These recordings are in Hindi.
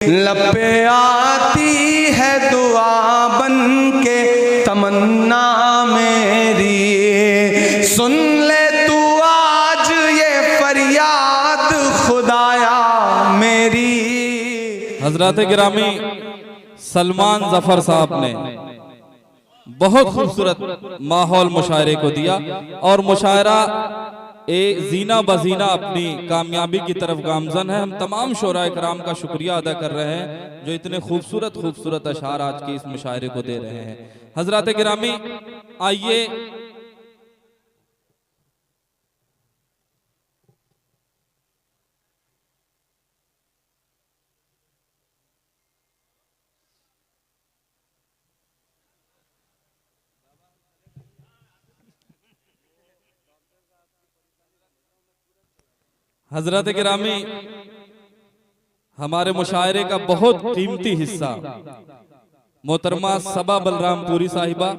लब पे आती है दुआ बन के तमन्ना मेरी, सुन ले तू आज ये फरियाद खुदाया मेरी। हजरत गिरामी सलमान जफर साहब ने बहुत खूबसूरत माहौल मुशायरे को दिया और मुशायरा जीना बजीना अपनी कामयाबी की तरफ गामजन है। हम तमाम शोरा इकराम का शुक्रिया अदा कर रहे हैं जो इतने खूबसूरत खूबसूरत अशार आज के इस मुशायरे को दे रहे हैं। हजरत गिरामी आइए हजरत गिरामी हमारे मुशायरे का बहुत कीमती हिस्सा मोहतरमा सबा बलरामपुरी साहिबा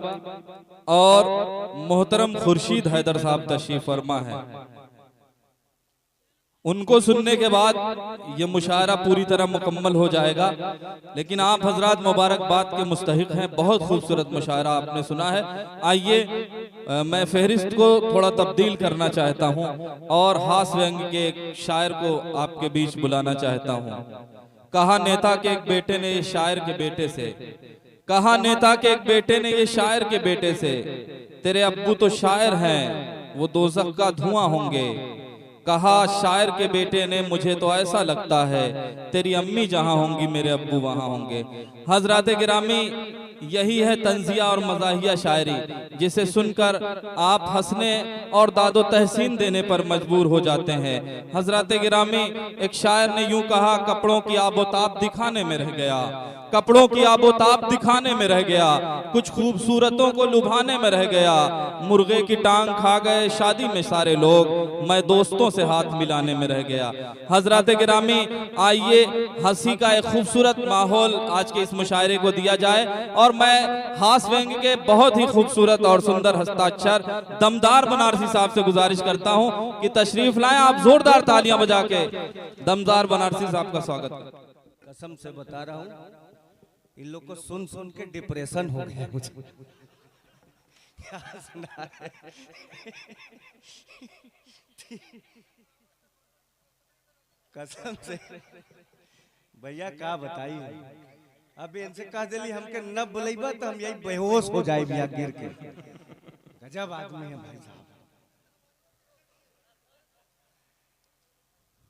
और मोहतरम खुर्शीद हैदर साहब तशरीफ फरमा है। उनको सुनने के बाद ये मुशायरा पूरी तरह मुकम्मल हो जाएगा, लेकिन आप हजरात मुबारकबाद के मुस्तहिक हैं। बहुत खूबसूरत मुशायरा आपने सुना है। आइए मैं फहरिस्त को थोड़ा तब्दील करना चाहता हूं और हास्य व्यंग के एक शायर को आपके बीच बुलाना चाहता हूं। कहा नेता के एक बेटे ने ये शायर के बेटे से, कहा नेता के एक बेटे ने ये शायर के बेटे से, तेरे अब्बू तो शायर हैं वो दोज़ख का धुआं होंगे। कहा शायर के बेटे ने मुझे तो ऐसा लगता है तेरी अम्मी जहां होंगी मेरे अब्बू वहां होंगे। हजरत गिरामी यही है तंजिया और मज़ाहिया शायरी जिसे सुनकर आप हंसने और दादो तहसीन देने पर मजबूर हो जाते हैं। हजरत गिरामी एक शायर ने यूं कहा, कपड़ों की आबोताब दिखाने में रह गया, कपड़ों की आबोताब दिखाने में रह गया, कुछ खूबसूरतों को लुभाने में रह गया। मुर्गे की टांग खा गए शादी में सारे लोग, मैं दोस्तों से हाथ मिलाने में रह गया। हजरत गिरामी आइए हंसी का एक खूबसूरत माहौल आज के इस मुशायरे को दिया जाए और मैं हास व्यंग के बहुत ही खूबसूरत और सुंदर हस्ताक्षर दमदार बनारसी साहब से गुजारिश करता हूं कि तशरीफ लाएं। आप जोरदार तालियां बजा के दमदार बनारसी साहब का स्वागत करें। कसम से बता रहा हूं इन लोग को सुन सुन के डिप्रेशन हो गया मुझे। क्या सुना है? कसम से भैया क्या बताई, अब इनसे कह दिली हमके न बुलाइबा तो हम यही बेहोश हो जाए भैया गिर के। गजब आदमी है भाई साहब।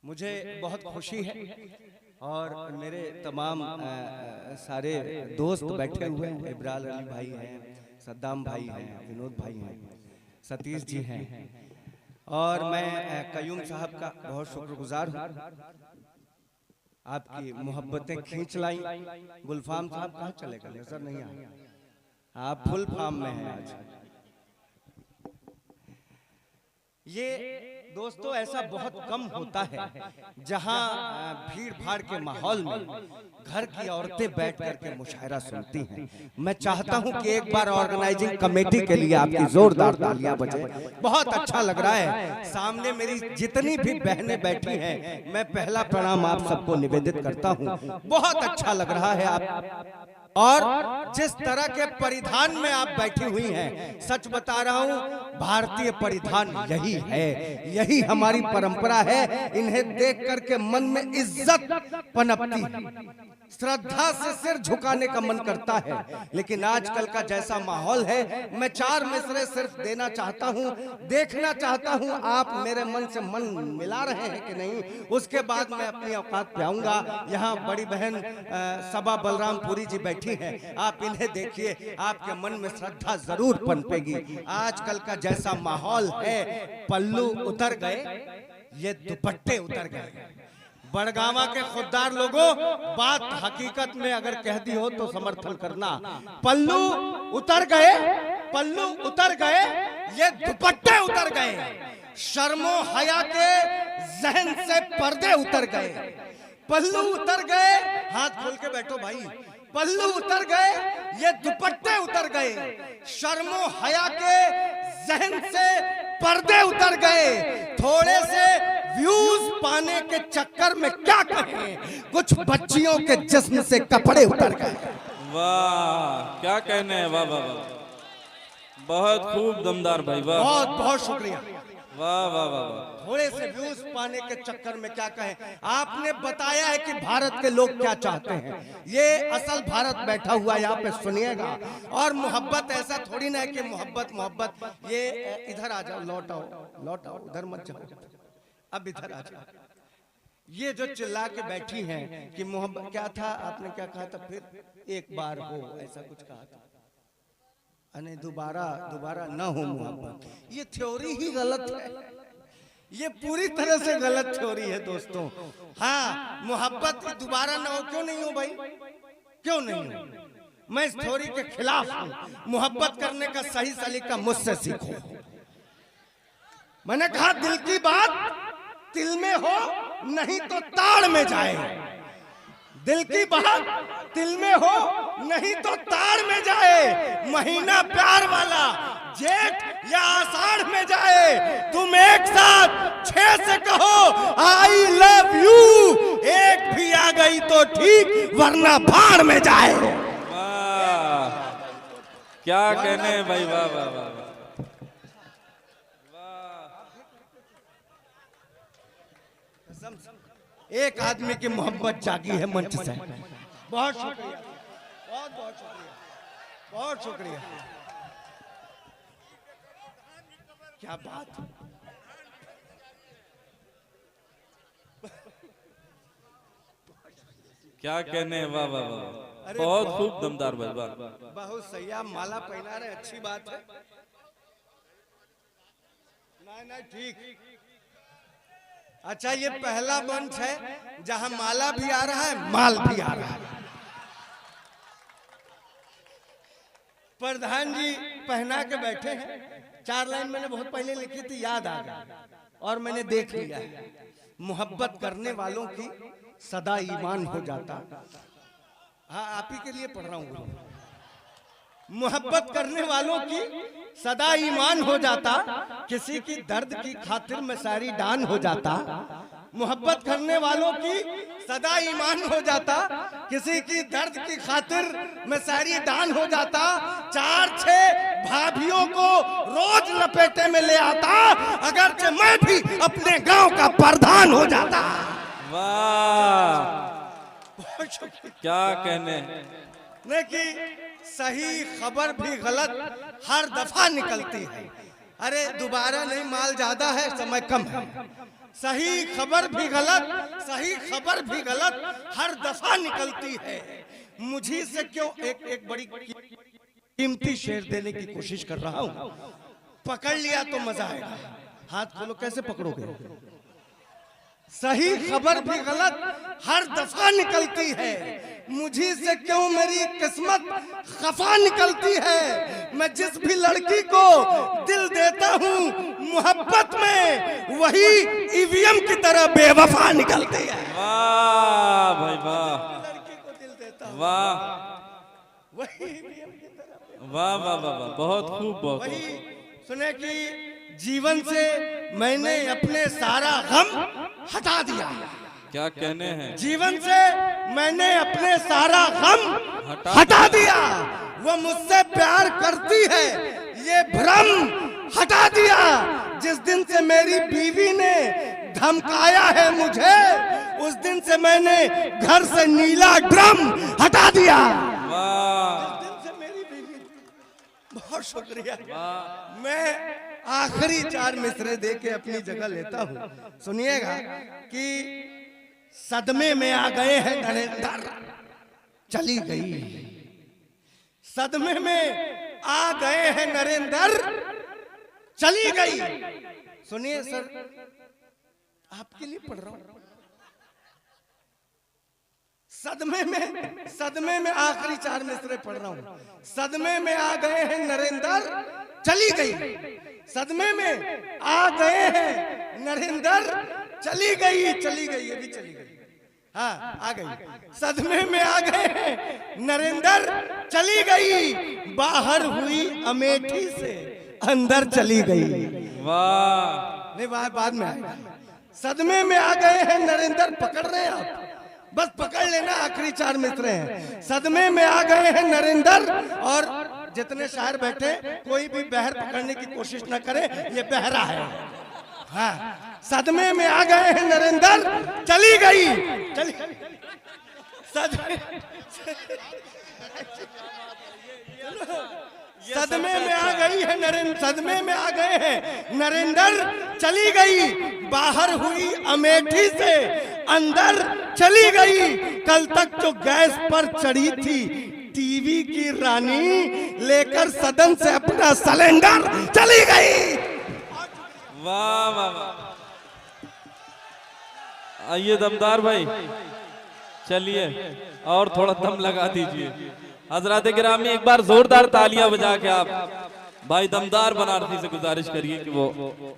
मुझे बहुत खुशी है और मेरे तमाम सारे दोस्त बैठे हुए हैं। इब्राल अली भाई हैं, सद्दाम भाई हैं, विनोद भाई हैं, सतीश जी हैं और मैं कयूम साहब का बहुत शुक्रगुजार हूँ। आपकी मोहब्बतें खींच लाई। गुलफाम साहब कहाँ चले गए, नजर नहीं आए, आप फुल फार्म में हैं आज। ये दोस्तों ऐसा बहुत कम होता है जहां भीड़ भाड़ के माहौल में घर की औरतें बैठ करके मुशायरा सुनती हैं। मैं चाहता हूं कि एक बार ऑर्गेनाइजिंग कमेटी के लिए आपकी जोरदार तालियां बजे। बहुत अच्छा लग रहा है। सामने मेरी जितनी भी बहनें बैठी हैं मैं पहला प्रणाम आप सबको निवेदित करता हूं। बहुत अच्छा लग रहा है आप और जिस तरह के परिधान में आप बैठी हुई हैं, सच बता रहा हूं भारतीय परिधान यही है, यही हमारी परंपरा है। इन्हें देख करके मन में इज्जत पनपती है, श्रद्धा से सिर झुकाने का मन करता है। लेकिन आजकल का जैसा माहौल है, मैं चार मिसरे सिर्फ देना चाहता हूं, देखना चाहता हूं आप मेरे मन से मन मिला रहे हैं कि नहीं। उसके बाद मैं अपनी औकात पे आऊंगा। यहाँ बड़ी बहन सबा बलरामपुरी जी बैठी हैं, आप इन्हें देखिए, आपके मन में श्रद्धा जरूर पनपेगी। आजकल का जैसा माहौल है, पल्लू उतर गए, ये दुपट्टे उतर गए। बड़गावा के खुददार लोगों, बात हकीकत में अगर कह दी हो तो समर्थन करना। पल्लू उतर गए, पल्लू उतर गए, ये दुपट्टे उतर गए। शर्मो हया के जहन से पर्दे उतर गए। पल्लू उतर गए, हाथ खोल के बैठो भाई। पल्लू उतर गए, ये दुपट्टे उतर गए। शर्मो हया के जहन से पर्दे उतर गए। थोड़े से व्यूज पाने के चक्कर में क्या कहें, कुछ बच्चियों के जिस्म से कपड़े उतर गए। वाह क्या कहने हैं, वाह वाह वाह, बहुत खूब दमदार भाई, वाह बहुत बहुत शुक्रिया। वाह वाह वाह वाह। थोड़े से व्यूज पाने के चक्कर में क्या कहें। आपने बताया है कि भारत के लोग क्या चाहते हैं, ये असल भारत बैठा हुआ यहाँ पे सुनिएगा। और मोहब्बत ऐसा थोड़ी ना है कि मोहब्बत मोहब्बत, ये इधर आ जाओ, लौट आओ लौट आओ, उधर मत जाओ, अब इधर आ जाओ। ये जो चिल्ला के बैठी हैं कि मोहब्बत, क्या था आपने क्या कहा था फिर, एक बार हो, ऐसा कुछ कहा था, अने दोबारा दोबारा ना हो मोहब्बत। ये थ्योरी ही गलत है, ये पूरी तरह से गलत थ्योरी है दोस्तों। हाँ, मोहब्बत दोबारा ना हो, क्यों नहीं हो भाई, क्यों नहीं हो? मैं इस थ्योरी के खिलाफ हूं। मोहब्बत करने का सही सलीका मुझसे सीखो। मैंने कहा दिल की बात दिल में हो, नहीं तो ताड़ में जाए। दिल की बात दिल में हो, नहीं तो ताड़ में जाए। महीना प्यार वाला जेठ या आषाढ़ में जाए, तुम एक साथ 6 से कहो आई लव यू, एक भी आ गई तो ठीक, वरना भाड़ में जाए। वाह क्या कहने हैं भाई, वाह वाह वाह वाह। एक आदमी की मोहब्बत जागी है मंच से। बहुत शुक्रिया, बहुत बहुत शुक्रिया, बहुत शुक्रिया। क्या बात, क्या कहने हैं, वाह वाह वाह, बहुत खूब दमदार भाई, वाह। बहुत सही, आप माला पहना रहे, अच्छी बात है। नहीं नहीं ठीक। अच्छा, ये पहला मंच है जहां माला भी आ रहा है, माल भी आ रहा है। प्रधान जी पहना के बैठे हैं। 4 लाइन मैंने बहुत पहले लिखी थी, याद आ गया और मैंने देख लिया। मोहब्बत करने वालों की सदा ईमान हो जाता। हाँ, आप ही के लिए पढ़ रहा हूँ। मोहब्बत करने वालों की सदा ईमान हो जाता, किसी की दर्द की खातिर में सारी दान हो जाता। मोहब्बत करने वालों की सदा ईमान हो जाता, किसी की दर्द की खातिर में सारी दान हो जाता। 4-6 भाभियों को रोज लपेटे में ले आता, अगरचे मैं भी अपने गांव का प्रधान हो जाता। वाह क्या कहने हैं। देखिए, सही खबर भी गलत हर दफा निकलती है। अरे दोबारा नहीं, माल ज्यादा है, समय कम है। सही खबर भी गलत, सही खबर भी गलत हर दफा निकलती है। मुझे से क्यों एक बड़ी कीमती शेर देने की कोशिश कर रहा हूं। पकड़ लिया तो मजा आएगा। हाथ खोलो, कैसे पकड़ोगे? सही खबर भी गलत हर दफा निकलती है। मुझे से क्यों मेरी किस्मत खफा निकलती है। मैं जिस भी लड़की को दिल देता हूँ मोहब्बत में, वही ईवीएम की तरह बेवफा निकलती है। वाह भाई वाह, लड़की को दिल देता हूँ, वाह वही ईवीएम की तरह। वाह वाह वाह वाह, बहुत खूब, बहुत वही सुने कि जीवन से मैंने अपने सारा गम हटा दिया। क्या कहने हैं। जीवन से मैंने अपने सारा गम हटा दिया। वो मुझसे प्यार करती है, ये भ्रम हटा दिया। जिस दिन से मेरी बीवी ने धमकाया है मुझे, उस दिन से मैंने घर से नीला ड्रम हटा दिया। वाह, जिस दिन से मेरी बीवी, बहुत शुक्रिया। मैं आखिरी 4 मिसरे दे के अपनी जगह लेता हूँ। सुनिएगा कि सदमे में आ गए हैं नरेंद्र, चली गई। सदमे में आ गए हैं नरेंद्र, चली गई। सुनिए सर, आपके लिए पढ़ रहा हूं। सदमे में आखिरी 4 मिसरे पढ़ रहा हूं। सदमे में आ गए हैं नरेंद्र, चली गई। सदमे में आ गए हैं नरेंद्र, चली गई। चली गई, ये भी चली गई। हाँ, आ गई। सदमे में आ गए हैं नरेंद्र, चली गई। बाहर हुई अमेठी से अंदर चली गई। वाह नहीं, बाद में आएगा। सदमे में आ गए हैं नरेंद्र, पकड़ रहे हैं आप, बस पकड़ लेना, आखिरी 4 मिसरे हैं। सदमे में आ गए हैं नरेंद्र, और जितने शायर बैठे कोई भी बहर पकड़ने की कोशिश न करे, ये बहरा है। हाँ, सदमे में आ गए हैं नरेंद्र, चली गई, चली सदमे में आ गई है नरेंद्र, सदमे में आ गए हैं नरेंद्र, चली गई, बाहर हुई अमेठी से अंदर चली गई। कल तक जो गैस पर चढ़ी थी टीवी की रानी, लेकर सदन से अपना सिलेंडर चली गई। वाह वाह वाह, आइए दमदार भाई, चलिए और थोड़ा दम लगा दीजिए। हजरात गिरामी, एक बार जोरदार तालियां बजा के आप भाई दमदार बनारसी से गुजारिश करिए कि वो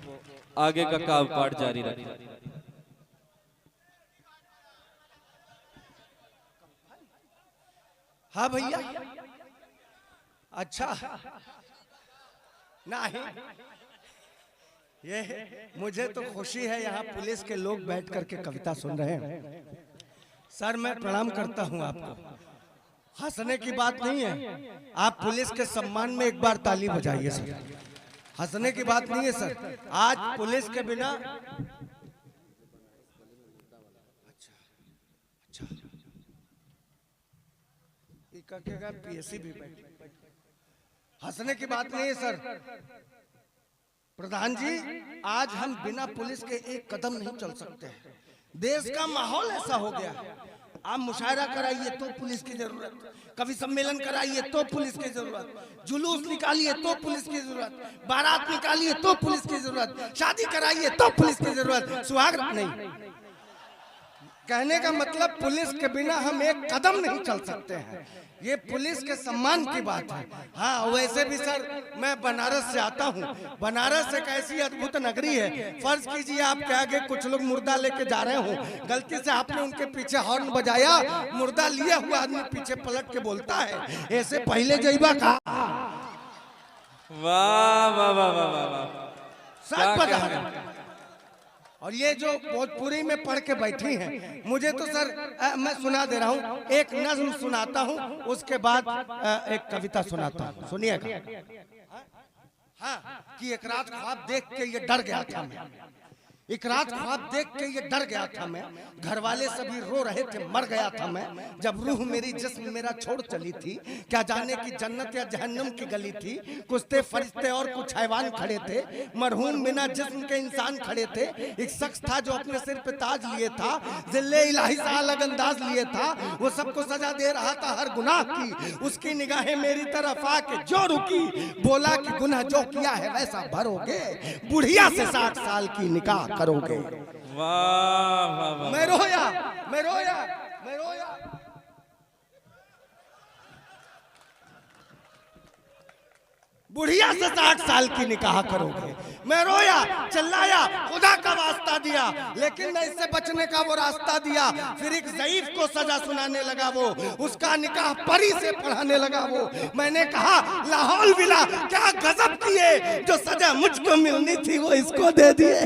आगे का काम पाठ जारी रखे। हाँ भैया, अच्छा नहीं, ये मुझे तो खुशी है, यहाँ पुलिस के लोग बैठ करके कविता सुन रहे हैं। सर मैं प्रणाम करता हूँ आपको, हंसने की बात नहीं है, आप पुलिस के सम्मान में एक बार ताली बजाइए सर, हंसने की बात नहीं है सर। आज पुलिस के बिना अच्छा पीएससी भी बैठ, हंसने की बात नहीं है सर। प्रधान जी, आज हम बिना पुलिस के एक कदम नहीं चल सकते हैं, देश का माहौल ऐसा हो गया। आप मुशायरा कराइए तो पुलिस की जरूरत, कवि सम्मेलन कराइए तो पुलिस की जरूरत, जुलूस निकालिए तो पुलिस की जरूरत, बारात निकालिए तो पुलिस की जरूरत, शादी कराइए तो पुलिस की जरूरत, सुहाग नहीं। कहने का मतलब पुलिस के बिना हम एक कदम नहीं चल सकते हैं, ये पुलिस के सम्मान की बात है। हाँ, वैसे भी सर मैं बनारस से आता हूँ, बनारस एक ऐसी अद्भुत नगरी है। फर्ज कीजिए आपके आगे कुछ लोग मुर्दा लेके जा रहे हो, गलती से आपने उनके पीछे हॉर्न बजाया, मुर्दा लिया हुआ आदमी पीछे पलट के बोलता है, ऐसे पहले जइबा का। वाह वाह वाह वाह वाह, सच बता रहे हैं। और ये जो भोजपुरी में पढ़ के बैठी हैं, मुझे तो सर मैं सुना दे रहा हूँ, एक नज्म सुनाता हूँ, उसके बाद एक कविता सुनाता हूँ, सुनिएगा। हाँ, कि एक रात ख्वाब देख के ये डर गया था मैं, एक रात ख्वाब देख के ये डर गया था मैं, घर वाले सभी रो रहे थे, मर गया था मैं, जब रूह मेरी जिस्म मेरा छोड़ चली थी, क्या जाने की जन्नत या जहन्नम की गली थी, कुछ थे फरिश्ते और कुछ हैवान खड़े थे, मरहूम बिना जिस्म के इंसान खड़े थे, एक शख्स था जो अपने सिर पे ताज लिए था, जिल्ले इलाही सा अलग अंदाज लिए था, वो सबको सजा दे रहा था हर गुनाह की, उसकी निगाहें मेरी तरफ आके जो रुकी, बोला कि गुनाह जो किया है वैसा भरोगे, बुढ़िया से 60 साल की निकाह करोगे। वाह वाह वाह, मैं रोया, मैं रोया, मैं रोया। बुढ़िया से 60 साल की निकाह करोगे। मैं रोया, चिल्लाया, खुदा का वास्ता दिया, लेकिन मैं इससे बचने का वो रास्ता दिया। फिर एक ज़ईफ को सजा सुनाने लगा वो, उसका निकाह परी से पढ़ाने लगा वो। मैंने कहा लाहौल विला क्या गजब किए, जो सजा मुझको मिलनी थी वो इसको दे दिए,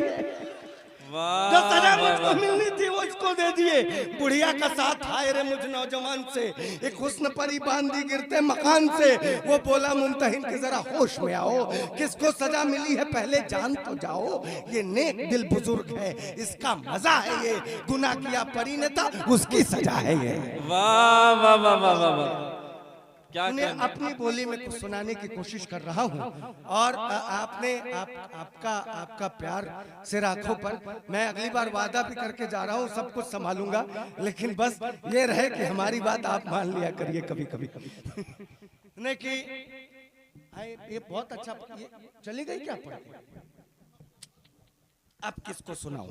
जो सजा मुझको मिलनी थी वो इसको दे दिए। बुढ़िया का साथ हाय रे मुझ नौजवान से, एक हुस्न परी बांधी गिरते मकान से, वो बोला मुमतहिन के जरा होश में आओ, किसको सजा मिली है पहले जान तो जाओ, ये नेक दिल बुजुर्ग है इसका मजा है, ये गुनाह किया परी ने था उसकी सजा है ये। वाह वाह वाह वाह वाह वाह, क्या अपनी बोली में कुछ सुनाने की कोशिश कर रहा हूँ, और आपने आपका प्यार सिर आंखों पर, मैं अगली बार वादा भी करके जा रहा हूँ सब कुछ संभालूंगा, लेकिन बस ये रहे कि हमारी बात आप मान लिया करिए कभी कभी। नहीं कि ये बहुत अच्छा, ये चली गई क्या पढ़, अब किसको सुनाऊं।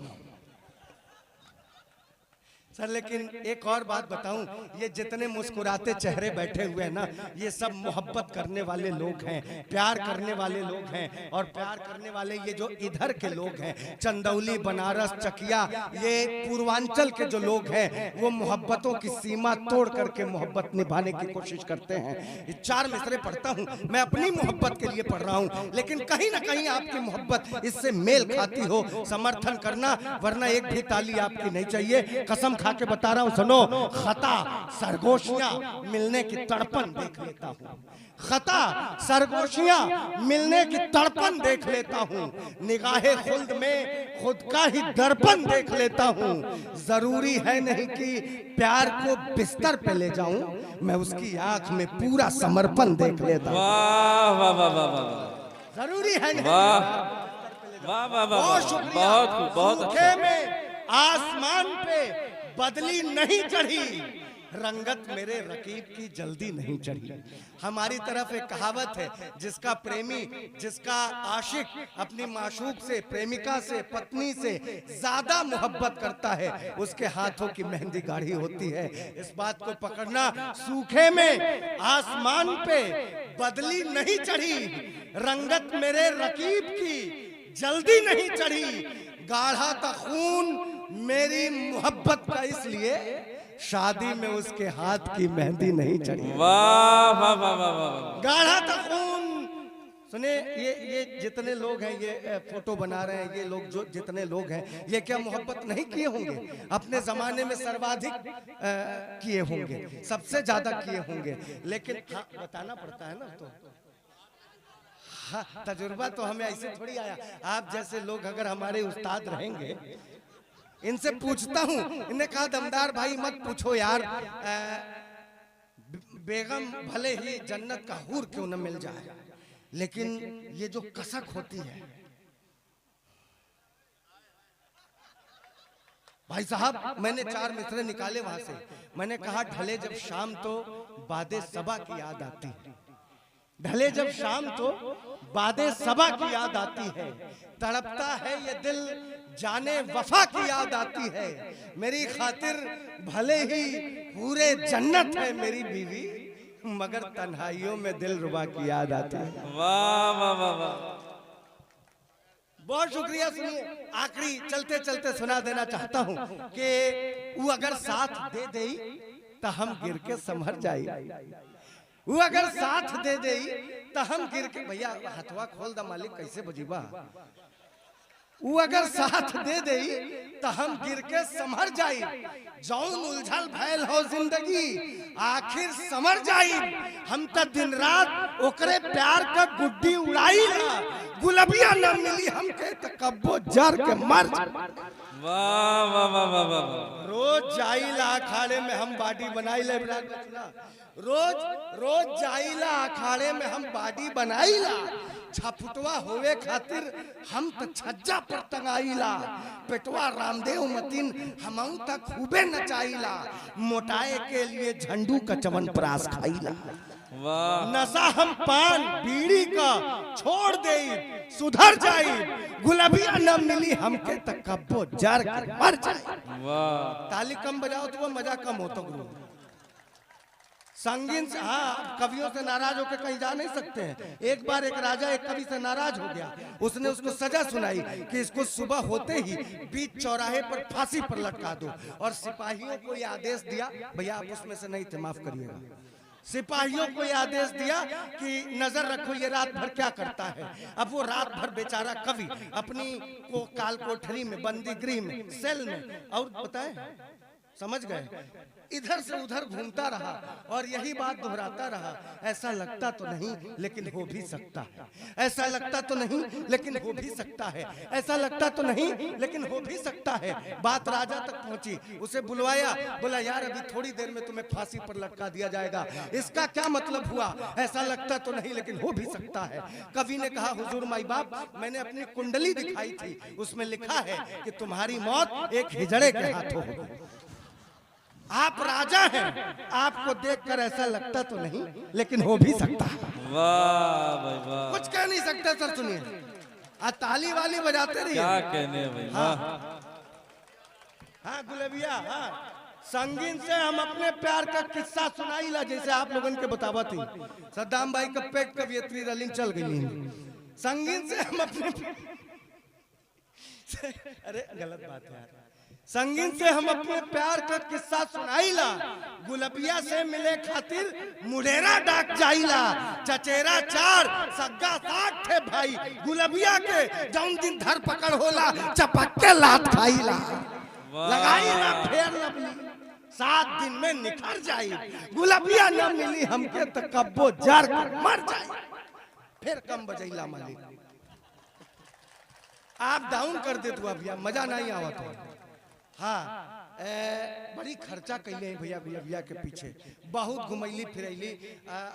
सर लेकिन एक और बात बताऊं, ये जितने मुस्कुराते चेहरे बैठे हुए हैं ना, ये सब मोहब्बत करने वाले लोग हैं, प्यार करने वाले लोग हैं। और प्यार करने वाले ये जो इधर के लोग हैं, चंदौली, बनारस, चकिया, ये पूर्वांचल के जो लोग हैं, वो मोहब्बतों की सीमा तोड़ करके मोहब्बत निभाने की कोशिश करते हैं। ये 4 मिसरे पढ़ता हूँ, मैं अपनी मोहब्बत के लिए पढ़ रहा हूँ, लेकिन कहीं ना कहीं आपकी मोहब्बत इससे मेल खाती हो, समर्थन करना, वरना एक भी ताली आपकी नहीं चाहिए। कसम खा के बता रहा हूं, सुनो, खता सरगोशियां मिलने की तड़पन देख लेता हूं, खता सरगोशियां मिलने की तड़पन देख लेता हूं, निगाहे खुल्द में खुद का ही दर्पण देख लेता हूं। जरूरी है नहीं कि प्यार को बिस्तर पे ले जाऊं, मैं उसकी आंख में पूरा समर्पण देख लेता हूं। वाह वाह वाह वाह वाह, जरूरी है नहीं। वाह वाह वाह वाह, बहुत शुक्रिया। बहुत खूब, बहुत सूखे अच्छा। में आसमान पे बदली नहीं चढ़ी, रंगत मेरे रकीब की जल्दी नहीं चढ़ी। हमारी तरफ एक कहावत है, जिसका प्रेमी, जिसका आशिक अपनी माशूक से, प्रेमिका से, पत्नी से ज्यादा मोहब्बत करता है, उसके हाथों की मेहंदी गाढ़ी होती है। इस बात को पकड़ना। सूखे में आसमान पे बदली नहीं चढ़ी, रंगत मेरे रकीब की जल्दी नहीं चढ़ी, गाढ़ा था खून मेरी मोहब्बत का, इसलिए शादी में उसके हाथ की मेहंदी नहीं चढ़ी। वाह वाह वाह वाह वाह, गाढ़ा था खून। सुने, ये जितने लोग हैं, ये फोटो बना रहे हैं, ये लोग जो जितने लोग हैं, ये क्या मोहब्बत नहीं किए होंगे? अपने जमाने में सर्वाधिक किए होंगे, सबसे ज्यादा किए होंगे। लेकिन हाँ, बताना पड़ता है ना, तो हाँ, तजुर्बा तो हमें ऐसे थोड़ी आया। आप जैसे लोग अगर हमारे उस्ताद रहेंगे, इनसे पूछता हूँ, इन्हें कहा दमदार भाई मत पूछो यार, बेगम भले ही जन्नत का हूर क्यों न मिल जाए, लेकिन ये जो कसक होती है भाई साहब, मैंने 4 मिसरे निकाले वहां से। मैंने कहा ढले जब शाम तो बादे सबा की याद आती है, ढले जब शाम तो बादे सबा की याद आती है, तड़पता है ये दिल जाने वफा की याद आती है, मेरी खातिर भले ही पूरे जन्नत है मेरी बीवी, मगर तन्हाइयों में दिल रुबा की याद आती है। वाह वाह वाह वाह, बहुत शुक्रिया। सुनिए, आखिरी चलते चलते सुना देना चाहता हूँ कि वो अगर साथ दे दे तो हम गिर के संभर जाए, वो अगर साथ दे दे तो हम गिर के, भैया हथवा खोल दा मालिक, कैसे बजीबा, वो अगर साथ दे दे तो हम गिर के संभर जाई, जौन उलझल भैल हो जिंदगी आखिर समर जाई, हम तो दिन रात ओकरे प्यार का गुड्डी उड़ाई ला, गुलबिया न मिली हमके तो कब्बो जर के मर जाई। वाह वाह वाह वाह वाह, रोज जाइला अखाड़े में हम बाडी बनाई ले, रोज रोज जाइला अखाड़े में हम बाडी बनाईला, छपुटवा होवे खातिर हम तो छज्जा पर टंगाईला, पेटवा रामदेव मतीन हमऊ तक खूबे नचाईला, मोटाए के लिए झंडू का चवनप्राश खाईला, वाह नशा हम पान बीड़ी का छोड़ दे, सुधर जाई, गुलाबिया न मिली हमके तक कब्बो जर के मर जाए। वाह, ताली कम बजाओ तो वो मजा कम होता गुरु। संगीन से, हाँ, कवियों से नाराज होकर कहीं जा नहीं सकते हैं। एक बार एक राजा एक कवि से नाराज हो गया, उसने उसको सजा सुनाई कि इसको सुबह होते ही बीच चौराहे पर फांसी पर लटका दो, और सिपाहियों को यह आदेश दिया, भैया आप उसमें से नहीं थे, माफ करिएगा, सिपाहियों को यह आदेश दिया कि नजर रखो ये रात भर क्या करता है। अब वो रात भर बेचारा कवि अपनी को काल कोठरी में, बंदी गृह में, सेल में, और बताए समझ गए, इधर से उधर घूमता रहा और यही बात दोहराता रहा, ऐसा लगता तो नहीं लेकिन हो भी सकता है, ऐसा लगता तो नहीं लेकिन हो भी सकता है, ऐसा लगता तो नहीं लेकिन हो भी सकता है। बात राजा तक पहुंची, उसे बुलवाया, बोला यार अभी थोड़ी देर में तुम्हें फांसी पर लटका दिया जाएगा, इसका क्या मतलब हुआ, ऐसा लगता तो नहीं लेकिन हो भी सकता है। कवि ने कहा हुजूर माई बाप, मैंने अपनी कुंडली दिखाई थी, उसमें लिखा है कि तुम्हारी मौत एक हिजड़े के हाथों होगी। आप राजा हैं, आपको देखकर ऐसा लगता तो नहीं लेकिन हो भी सकता है। वाह भाई वाह, कुछ कह नहीं सकते सर, सुनिए, ताली वाली बजाते रहिए। क्या कहने भाई, वाह हाँ गुलबिया, हाँ संगीन से हम अपने प्यार का किस्सा सुनाई ला, जैसे आप लोगन के बतावा थी सद्दाम भाई का पेट कवियत्री रलिंग चल गई। संगीन से हम अपने अरे गलत बात है यार। संगीन से हम अपने प्यार का किस्सा सुनाईला, गुलबिया से मिले खातिर मुडेरा डाक जाइला। चचेरा 4 सग्गा 7 थे भाई, गुलबिया के जौन दिन धर पकड़ होला चपक के लात खाइला। लगाई ना फेर लवली 7 दिन में निखर जाई, गुलबिया न मिली हमके तो कब्बो जार कर मर जाई। फिर कम बजैला मालिक, आप डाउन कर दे तू भैया, मजा नहीं आवत है। हाँ बड़ी खर्चा कैले भैया भैया के पीछे, बहुत घुमैली फिरैली।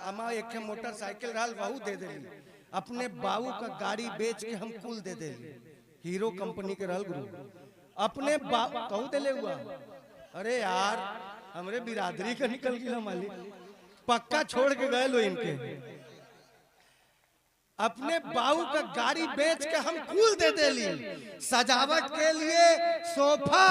अमा एक मोटरसाइकिल रहल वहू दे देली, अपने बाबू का गाड़ी बेच के हम कुल दे देली। हीरो कंपनी के रहल गुरु, अपने कहू दिले हुआ। अरे यार हमरे बिरादरी का निकल गया मालिक, पक्का छोड़ के गए लो इनके। अपने बाऊ का गाड़ी बेच के हम कुल दे देली, सजावट के लिए सोफा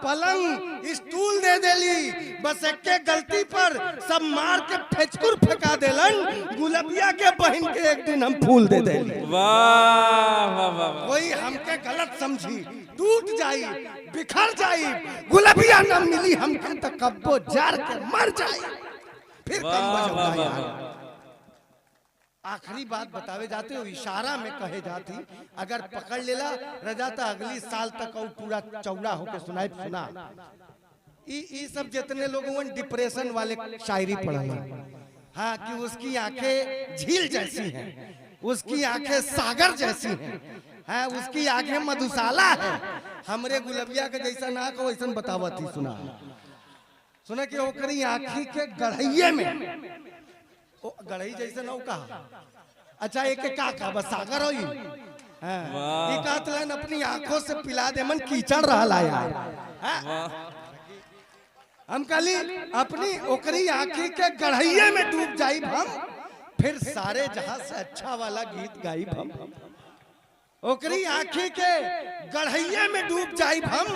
पलंग स्टूल दे देली। बस एक के गलती पर सब मार के फेचकुर फेंका देलन, गुलबिया के बहन के एक दिन हम फूल दे देली। वाह वाह वाह, वही हमके गलत समझी, टूट जाई बिखर जाई, गुलबिया न मिली हमके तो कब्बो जार के मर जाई। फिर कम बजा यार। आखिरी बात बतावे जाते हो, इशारा में कहे जाती, अगर पकड़ लेला रजा तो अगली साल तक और पूरा चौड़ा होके सुनाई सुना। ई सब जितने लोगों डिप्रेशन वाले शायरी पढ़ा, हाँ कि उसकी आंखें झील जैसी हैं, उसकी आंखें सागर जैसी हैं, हाँ उसकी आंखें मधुशाला है। हमरे गुलबिया के जैसा ना को वैसा बतावती सुना सुना कि ओकरी आंखी के गढ़ैये में गढ़ई जैसे नौ कहा। अच्छा एक का बस सागर होई, अपनी आंखों से पिला दे मन कीचड़ रहा यार। हम कली अपनी ओकरी आंखी के गढ़ैये में डूब जाई हम, फिर सारे जहां से अच्छा वाला गीत गाई हम। ओकरी आंखी के गढ़ैये में डूब जाई हम,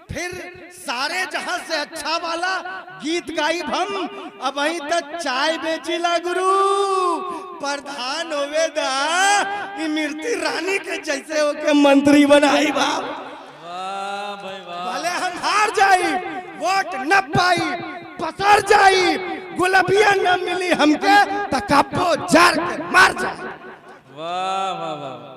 फिर सारे जहां से अच्छा वाला गीत गाई हम। अब वहीं तक चाय बेचिला गुरु, प्रधान होवे दा इमरती रानी के जैसे होके मंत्री बनाई बाप। भले हम हार जाई, वोट न पाई, पसर जाई, गुलबिया न मिली हमके तो कब्बो जार के मार जाई। वाह वाह वाह।